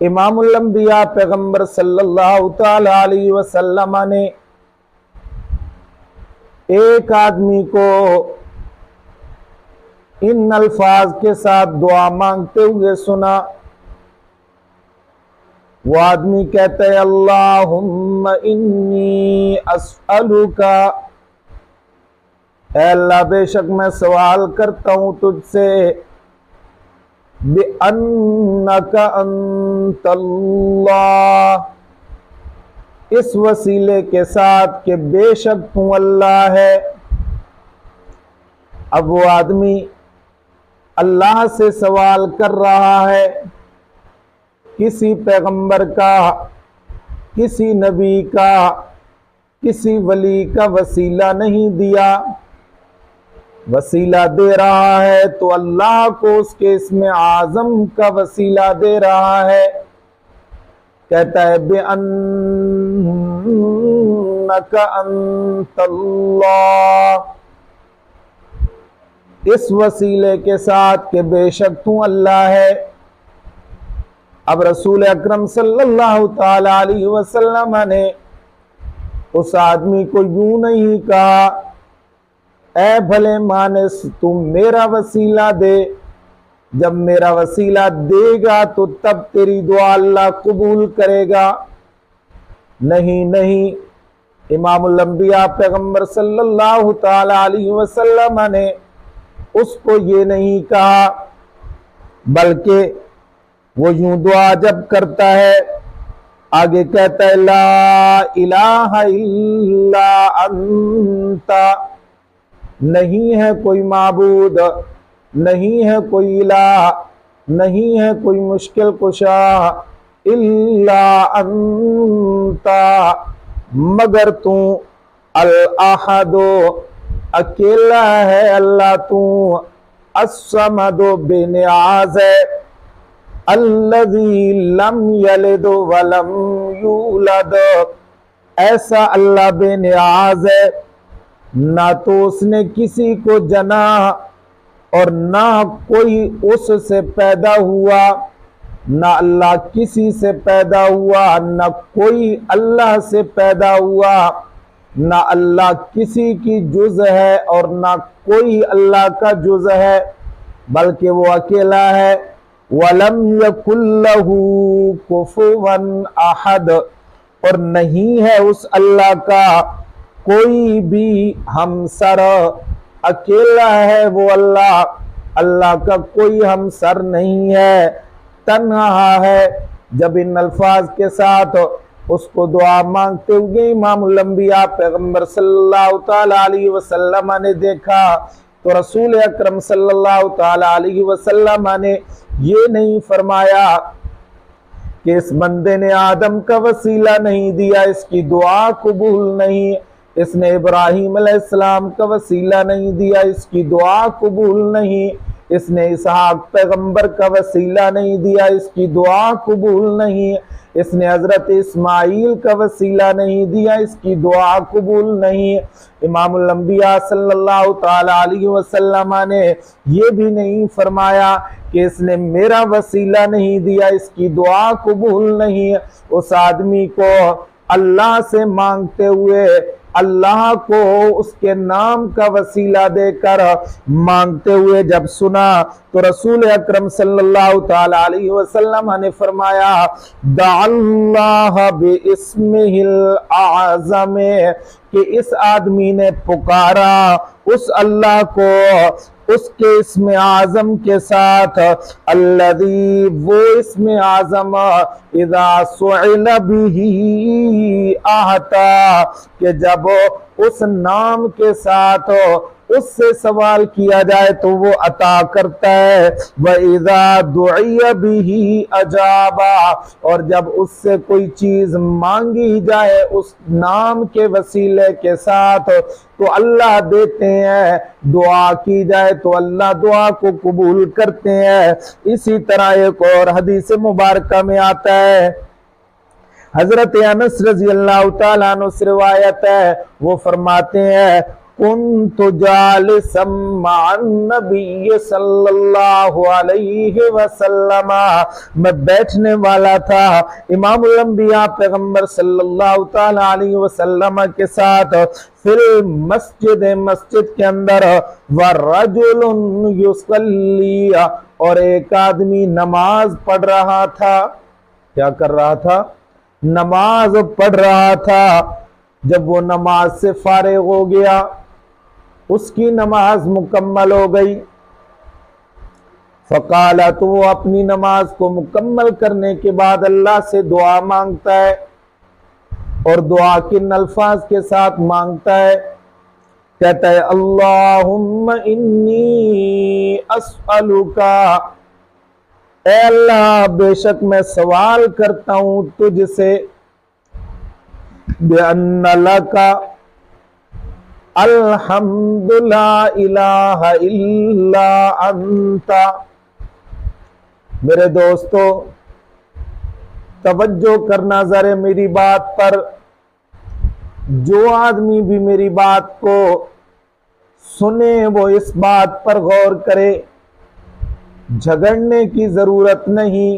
امام الانبیاء پیغمبر صلی اللہ تعالی علیہ وسلم نے ایک آدمی کو ان الفاظ کے ساتھ دعا مانگتے ہوئے سنا۔ وہ آدمی کہتا ہے اللہم انی اسألک، اے اللہ بے شک میں سوال کرتا ہوں تجھ سے، بِأَنَّكَ أَنْتَ اللَّهُ، اس وسیلے کے ساتھ کہ بے شک تو اللہ ہے۔ اب وہ آدمی اللہ سے سوال کر رہا ہے، کسی پیغمبر کا، کسی نبی کا، کسی ولی کا وسیلہ نہیں دیا، وسیلہ دے رہا ہے تو اللہ کو اس کے اسم اعظم کا وسیلہ دے رہا ہے۔ کہتا ہے بِأَنَّكَ أَنْتَ اللَّهُ، اس وسیلے کے ساتھ کہ بے شک تو اللہ ہے۔ اب رسول اکرم صلی اللہ تعالی علیہ وسلم نے اس آدمی کو یوں نہیں کہا اے بھلے مانس تو میرا وسیلہ دے، جب میرا وسیلہ دے گا تو تب تیری دعا اللہ قبول کرے گا۔ نہیں، امام الانبیاء پیغمبر صلی اللہ تعالی علیہ وسلم نے اس کو یہ نہیں کہا، بلکہ وہ یوں دعا جب کرتا ہے آگے کہتا ہے لا الہ الا انت، نہیں ہے کوئی معبود، نہیں ہے کوئی الہ، نہیں ہے کوئی مشکل کشا، الا انت، مگر تو، الاحد، اکیلا ہے اللہ تو، الصمد، بے نیاز ہے، الذی لم یلد ولم یولد، ایسا اللہ بے نیاز ہے، نہ تو اس نے کسی کو جنا اور نہ کوئی اس سے پیدا ہوا، نہ اللہ کسی سے پیدا ہوا، نہ کوئی اللہ سے پیدا ہوا، نہ اللہ کسی کی جز ہے اور نہ کوئی اللہ کا جز ہے، بلکہ وہ اکیلا ہے۔ وَلَمْ يَكُنْ لَهُ كُفُوًا أَحَدٌ، اور نہیں ہے اس اللہ کا کوئی بھی ہمسر، اکیلا ہے وہ اللہ، اللہ کا کوئی ہمسر نہیں ہے، تنہا ہے۔ جب ان الفاظ کے ساتھ اس کو دعا مانگتے ہوئے امام الانبیاء پیغمبر صلی اللہ تعالی علیہ وسلم نے دیکھا تو رسول اکرم صلی اللہ تعالی علیہ وسلم نے یہ نہیں فرمایا کہ اس بندے نے آدم کا وسیلہ نہیں دیا، اس کی دعا قبول نہیں، اس نے ابراہیم علیہ السلام کا وسیلہ نہیں دیا، اس کی دعا قبول نہیں، اس نے اسحاق پیغمبر کا وسیلہ نہیں دیا، اس کی دعا قبول نہیں، اس نے حضرت اسماعیل کا وسیلہ نہیں دیا، اس کی دعا قبول نہیں۔ امام الانبیاء صلی اللہ تعالی علیہ وسلم نے یہ بھی نہیں فرمایا کہ اس نے میرا وسیلہ نہیں دیا، اس کی دعا قبول نہیں۔ اس آدمی کو اللہ سے مانگتے ہوئے، اللہ کو اس کے نام کا وسیلہ دے کر مانگتے ہوئے جب سنا تو رسول اکرم صلی اللہ تعالی علیہ وسلم نے فرمایا دع اللہ باسمہ الاعظم، کہ اس آدمی نے پکارا اس اللہ کو اس کے اسم اعظم کے ساتھ، الذی، وہ اسم اعظم، اذا سئل بہ اعطا، کہ جب اس نام کے ساتھ اس سے سوال کیا جائے تو وہ عطا کرتا ہے، وَإِذَا دُعِيَ بِهِ أَجَابَ، اور جب اس سے کوئی چیز مانگی جائے اس نام کے وسیلے کے ساتھ تو اللہ دیتے ہیں، دعا کی جائے تو اللہ دعا کو قبول کرتے ہیں۔ اسی طرح ایک اور حدیث مبارکہ میں آتا ہے، حضرت انس رضی اللہ تعالیٰ عنہ سے روایت ہے، وہ فرماتے ہیں كنت جالسا مع النبی صلی اللہ علیہ وسلم، میں بیٹھنے والا تھا امام الانبیاء پیغمبر صلی اللہ تعالی علیہ وسلم کے ساتھ، فی مسجد کے اندر، وَرَجُلٌ يُصَلِّي، اور ایک آدمی نماز پڑھ رہا تھا۔ کیا کر رہا تھا؟ نماز پڑھ رہا تھا۔ جب وہ نماز سے فارغ ہو گیا، اس کی نماز مکمل ہو گئی، فقال، تو وہ اپنی نماز کو مکمل کرنے کے بعد اللہ سے دعا مانگتا ہے، اور دعا کن الفاظ کے ساتھ مانگتا ہے؟ کہتا ہے اللہم انی اسألک، اے اللہ بے شک میں سوال کرتا ہوں تجھ سے، بِأَنَّ لَكَ الحمد لا الہ الا انت۔ میرے دوستو توجہ کرنا ذرا میری بات پر، جو آدمی بھی میری بات کو سنے وہ اس بات پر غور کرے، جھگڑنے کی ضرورت نہیں،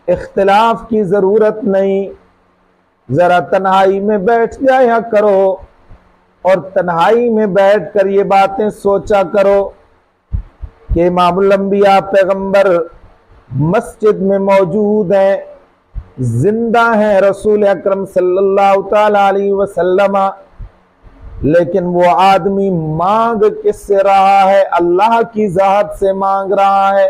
اختلاف کی ضرورت نہیں، ذرا تنہائی میں بیٹھ جایا کرو اور تنہائی میں بیٹھ کر یہ باتیں سوچا کرو کہ امام الانبیاء پیغمبر مسجد میں موجود ہیں، زندہ ہیں رسول اکرم صلی اللہ تعالی علیہ وسلم، لیکن وہ آدمی مانگ کس سے رہا ہے؟ اللہ کی ذات سے مانگ رہا ہے،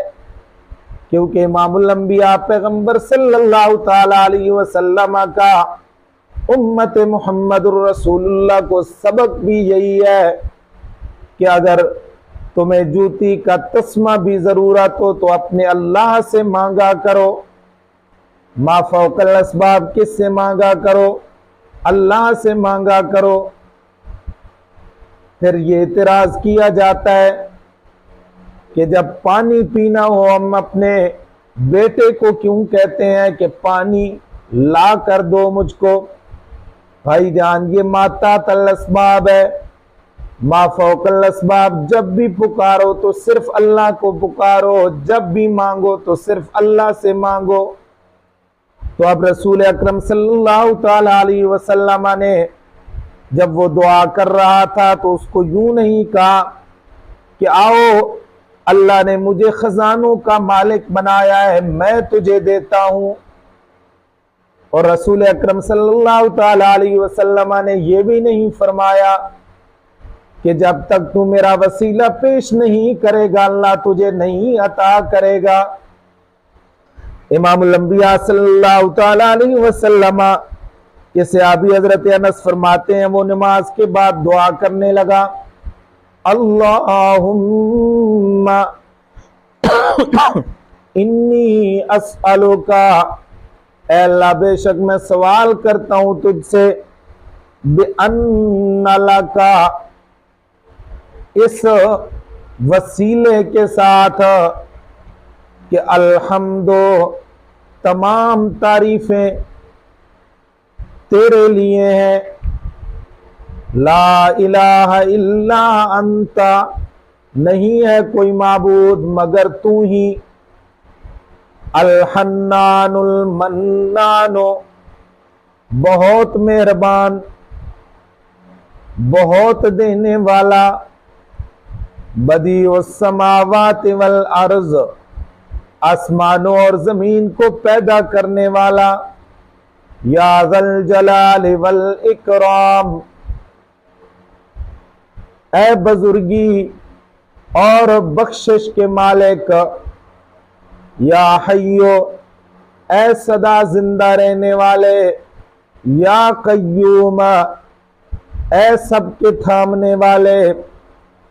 کیونکہ امام الانبیاء پیغمبر صلی اللہ تعالی علیہ وسلم کا امت محمد الرسول اللہ کو سبق بھی یہی ہے کہ اگر تمہیں جوتی کا تسمہ بھی ضرورت ہو تو اپنے اللہ سے مانگا کرو، ما فوق الاسباب کس سے مانگا کرو؟ اللہ سے مانگا کرو۔ پھر یہ اعتراض کیا جاتا ہے کہ جب پانی پینا ہو ہم اپنے بیٹے کو کیوں کہتے ہیں کہ پانی لا کر دو مجھ کو؟ بھائی جان یہ ما تحت الاسباب ہے، ما فوق الاسباب، جب بھی پکارو تو صرف اللہ کو پکارو، جب بھی مانگو تو صرف اللہ سے مانگو۔ تو اب رسول اکرم صلی اللہ تعالی علیہ وسلم نے جب وہ دعا کر رہا تھا تو اس کو یوں نہیں کہا کہ آؤ اللہ نے مجھے خزانوں کا مالک بنایا ہے میں تجھے دیتا ہوں، اور رسول اکرم صلی اللہ تعالی علیہ وسلم نے یہ بھی نہیں فرمایا کہ جب تک تو میرا وسیلہ پیش نہیں کرے گا اللہ تجھے نہیں عطا کرے گا۔ امام الانبیاء صلی اللہ تعالی علیہ وسلم کے صحابی حضرت انس فرماتے ہیں وہ نماز کے بعد دعا کرنے لگا، اللہم انی اسألک، اے اللہ بے شک میں سوال کرتا ہوں تجھ سے، بِأَنَّ لَكَ، اس وسیلے کے ساتھ کہ الحمد، تمام تعریفیں تیرے لیے ہیں، لا الہ الا انت، نہیں ہے کوئی معبود مگر تو ہی، الحنان المنان، بہت مہربان، بہت دینے والا، بدیع السماوات والارض، آسمانوں اور زمین کو پیدا کرنے والا، یا ذا الجلال والاکرام، اے بزرگی اور بخشش کے مالک، یا حیو، اے سدا زندہ رہنے والے، یا قیوم، اے سب کے تھامنے والے،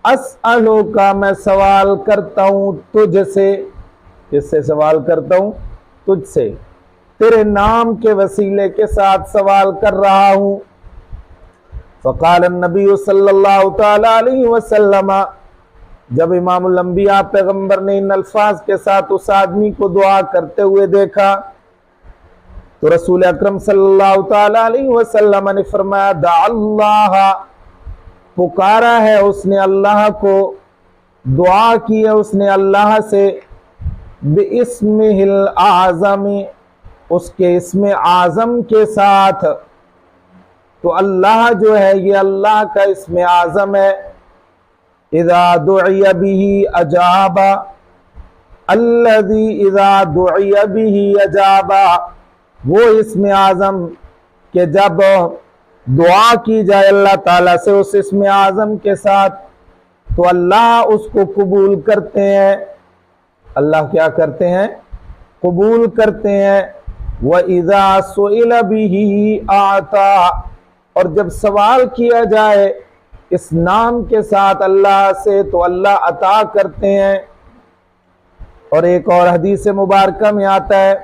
اسألو کا، میں سوال کرتا ہوں تجھ سے، کس سے سوال کرتا ہوں؟ تجھ سے، تیرے نام کے وسیلے کے ساتھ سوال کر رہا ہوں۔ فقال النبی صلی اللہ تعالی علیہ وسلم، جب امام الانبیاء پیغمبر نے ان الفاظ کے ساتھ اس آدمی کو دعا کرتے ہوئے دیکھا تو رسول اکرم صلی اللہ تعالی علیہ وسلم نے فرمایا، دع اللہ، پکارا ہے اس نے اللہ کو، دعا کی ہے اس نے اللہ سے، بِاسْمِهِ الْأَعْظَمِ، اس کے اسم اعظم کے ساتھ۔ تو اللہ جو ہے یہ اللہ کا اسم اعظم ہے۔ اذا دعی بہ اجاب، الذی اذا دعی بہ اجاب، وہ اسم اعظم کہ جب دعا کی جائے اللہ تعالیٰ سے اس اسم اعظم کے ساتھ تو اللہ اس کو قبول کرتے ہیں۔ اللہ کیا کرتے ہیں؟ قبول کرتے ہیں۔ وَإِذَا سُئِلَ بِهِ أَعْطَى، اور جب سوال کیا جائے اس نام کے ساتھ اللہ سے تو اللہ عطا کرتے ہیں۔ اور ایک اور حدیث مبارکہ میں آتا ہے،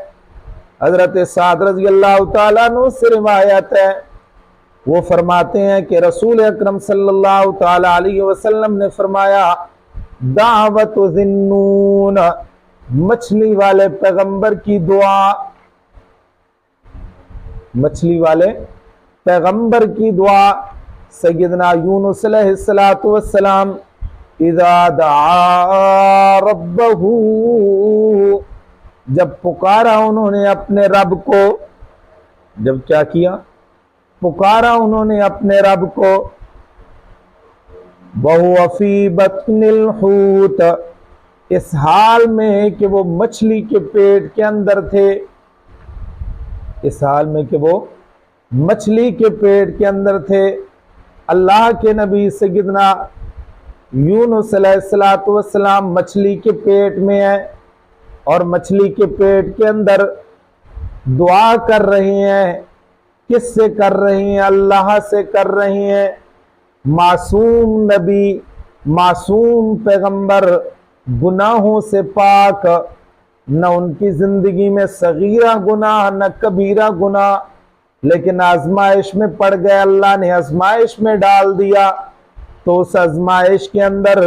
حضرت سعد رضی اللہ تعالیٰ عنہ سے روایت ہے، وہ فرماتے ہیں کہ رسول اکرم صلی اللہ تعالیٰ علیہ وسلم نے فرمایا، دعوت ذی النون، مچھلی والے پیغمبر کی دعا، مچھلی والے پیغمبر کی دعا، سیدنا یونس علیہ السلام اذا دعا ربہ، جب پکارا انہوں نے اپنے رب کو، جب کیا کیا؟ پکارا انہوں نے اپنے رب کو، وَهُوَ فِي بَطْنِ الْحُوتِ، اس حال میں کہ وہ مچھلی کے پیٹ کے اندر تھے، اس حال میں کہ وہ مچھلی کے پیٹ کے اندر تھے۔ اللہ کے نبی سیدنا یونس علیہ السلام مچھلی کے پیٹ میں ہیں اور مچھلی کے پیٹ کے اندر دعا کر رہے ہیں۔ کس سے کر رہے ہیں؟ اللہ سے کر رہے ہیں۔ معصوم نبی، معصوم پیغمبر، گناہوں سے پاک، نہ ان کی زندگی میں صغیرہ گناہ نہ کبیرہ گناہ، لیکن آزمائش میں پڑ گئے، اللہ نے آزمائش میں ڈال دیا، تو اس آزمائش کے اندر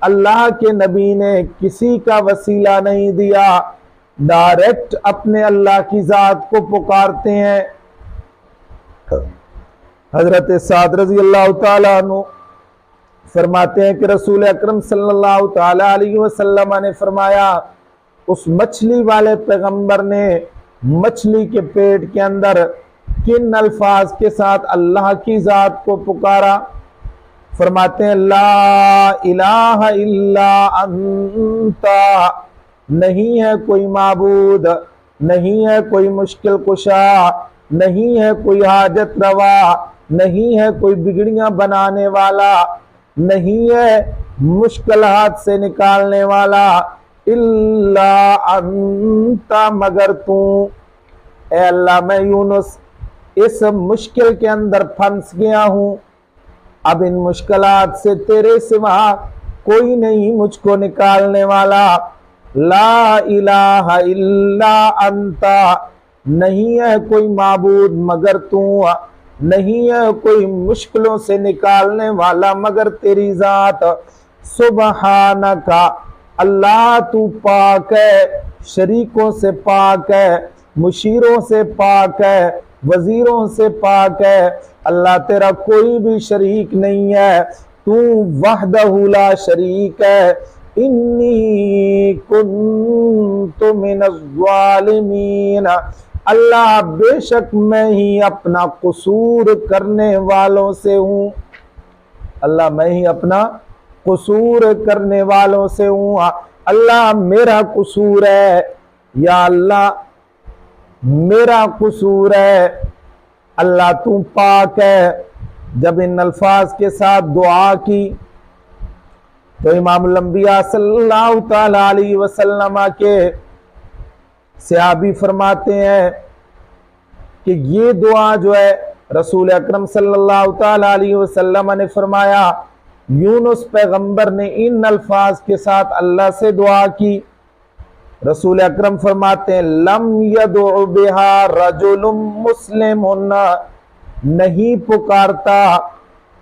اللہ کے نبی نے کسی کا وسیلہ نہیں دیا، ڈائریکٹ اپنے اللہ کی ذات کو پکارتے ہیں۔ حضرت سعد رضی اللہ تعالیٰ عنہ فرماتے ہیں کہ رسول اکرم صلی اللہ تعالیٰ علیہ وسلم نے فرمایا، اس مچھلی والے پیغمبر نے مچھلی کے پیٹ کے اندر کن الفاظ کے ساتھ اللہ کی ذات کو پکارا؟ فرماتے ہیں، لا الہ الا انت، نہیں ہے کوئی معبود، نہیں ہے کوئی مشکل کشا، نہیں ہے کوئی حاجت روا، نہیں ہے کوئی بگڑیاں بنانے والا، نہیں ہے مشکلات سے نکالنے والا، الا انت، مگر تو۔ اے اللہ، میں یونس اس مشکل کے اندر پھنس گیا ہوں، اب ان مشکلات سے تیرے سوا کوئی نہیں مجھ کو نکالنے والا۔ لا الہ الا انت، نہیں ہے کوئی معبود مگر تو، نہیں ہے کوئی مشکلوں سے نکالنے والا مگر تیری ذات۔ سبحانک، اللہ تو پاک ہے، شریکوں سے پاک ہے، مشیروں سے پاک ہے، وزیروں سے پاک ہے، اللہ تیرا کوئی بھی شریک نہیں ہے، تو وحدہ لا شریک ہے۔ انی کنت من الظالمین، اللہ بے شک میں ہی اپنا قصور کرنے والوں سے ہوں، اللہ میں ہی اپنا قصور کرنے والوں سے ہوں، اللہ میرا قصور ہے، یا اللہ میرا قصور ہے، اللہ تو پاک ہے۔ جب ان الفاظ کے ساتھ دعا کی تو امام الانبیاء صلی اللہ تعالیٰ علیہ وسلم کے صحابی فرماتے ہیں کہ یہ دعا جو ہے رسول اکرم صلی اللہ تعالیٰ علیہ وسلم نے فرمایا، یونس پیغمبر نے ان الفاظ کے ساتھ اللہ سے دعا کی۔ رسول اکرم فرماتے ہیں، لم یدع بہا رجل مسلم، نہیں پکارتا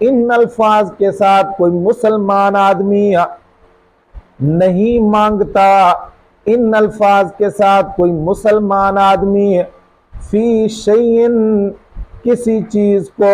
ان الفاظ کے ساتھ کوئی مسلمان آدمی، نہیں مانگتا ان الفاظ کے ساتھ کوئی مسلمان آدمی، فی شیئن، کسی چیز کو،